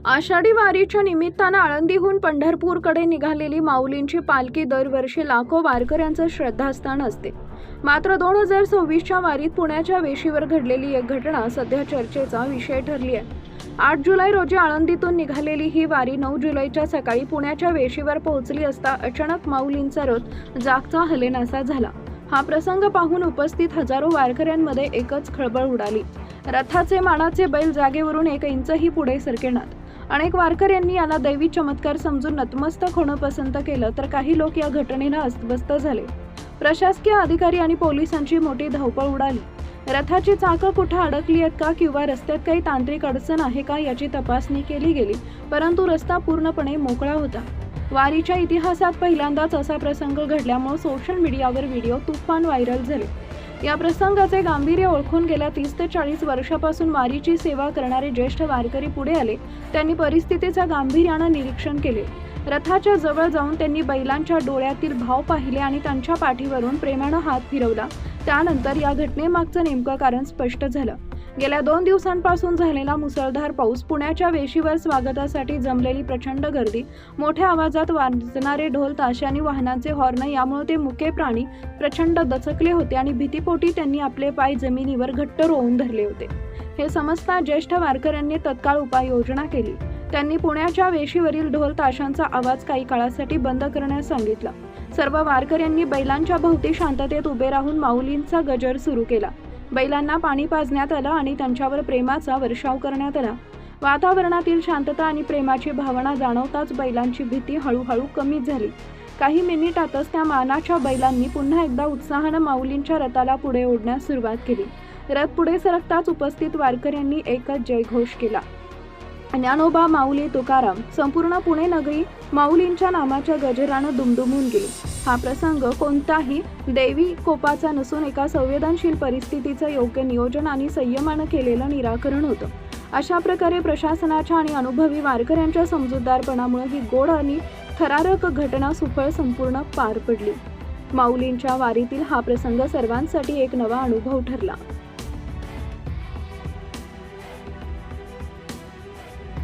आषाढी वारीच्या निमित्तानं आळंदीहून पंढरपूरकडे निघालेली माऊलींची पालखी दरवर्षी लाखो वारकऱ्यांचं श्रद्धास्थान असते. मात्र 2026च्या वारीत पुण्याच्या वेशीवर घडलेली एक घटना सध्या चर्चेचा विषय ठरली आहे. 8 जुलै रोजी आळंदीतून निघालेली ही वारी 9 जुलैच्या सकाळी पुण्याच्या वेशीवर पोहोचली असता अचानक माऊलींचा रथ जागचा हलेनासा झाला. हा प्रसंग पाहून उपस्थित हजारो वारकऱ्यांमध्ये एकच खळबळ उडाली. रथाचे मानाचे बैल जागेवरून 1 इंचही पुढे सरकेनात. अनेक वारकऱ्यांनी याला दैवी चमत्कार समजून नतमस्तक होणं पसंत केलं, तर काही लोक या घटनेनं अस्वस्थ झाले. प्रशासकीय अधिकारी आणि पोलिसांची मोठी धावपळ उडाली. रथाची चाकं कुठं अडकली आहेत का किंवा रस्त्यात काही तांत्रिक अडचण आहे का याची तपासणी केली गेली, परंतु रस्ता पूर्णपणे मोकळा होता. वारीच्या इतिहासात पहिल्यांदाच असा प्रसंग घडल्यामुळे सोशल मीडियावर व्हिडिओ तुफान व्हायरल झाले. या प्रसंगाचे गांभीर्य ओळखून गेल्या 30 ते 40 वर्षापासून वारीची सेवा करणारे ज्येष्ठ वारकरी पुढे आले. त्यांनी परिस्थितीचा गांभीर्यानं निरीक्षण केले. रथाच्या जवळ जाऊन त्यांनी बैलांच्या डोळ्यातील भाव पाहिले आणि त्यांच्या पाठीवरून प्रेमानं हात फिरवला. त्यानंतर या घटनेमागचं नेमकं कारण स्पष्ट झालं. गेल्या 2 दिवसांपासून झालेला मुसळधार पाऊस, पुण्याच्या वेशीवर स्वागतासाठी जमलेली प्रचंड गर्दी, मोठ्या आवाजात वाजणारे ढोल ताशे आणि वाहनांचे हॉर्न यामुळे ते मुके प्राणी प्रचंड दचकले होते आणि भीतीपोटी त्यांनी आपले पाय जमिनीवर घट्ट रोवून धरले होते. हे समजता ज्येष्ठ वारकऱ्यांनी तत्काळ उपाययोजना केली. त्यांनी पुण्याच्या वेशीवरील ढोल ताशांचा आवाज काही काळासाठी बंद करण्यास सांगितला. सर्व वारकऱ्यांनी बैलांच्या भोवती शांततेत उभे राहून माऊलींचा गजर सुरू केला. बैलांना पाणी पाजण्यात आलं आणि त्यांच्यावर प्रेमाचा वर्षाव करण्यात आला. वातावरणातील शांतता आणि प्रेमाची भावना जाणवताच बैलांची भीती हळूहळू कमी झाली. काही मिनिटातच त्या मानाच्या बैलांनी पुन्हा एकदा उत्साहानं माऊलींच्या रथाला पुढे ओढण्यास सुरुवात केली. रथ पुढे सरकताच उपस्थित वारकऱ्यांनी एकच जयघोष केला. ज्ञानोबा माऊली तुकाराम. संपूर्ण पुणे नगरी माऊलींच्या नामाच्या गजरानं दुमदुमून गेली. हा प्रसंग कोणताही दैवी कोपाचा नसून एका संवेदनशील परिस्थितीचं योग्य नियोजन आणि संयमानं केलेलं निराकरण होतं. अशा प्रकारे प्रशासनाच्या आणि अनुभवी वारकऱ्यांच्या समजूतदारपणामुळे ही गोड आणि थरारक घटना सुफळ संपूर्ण पार पडली. माऊलींच्या वारीतील हा प्रसंग सर्वांसाठी एक नवा अनुभव ठरला.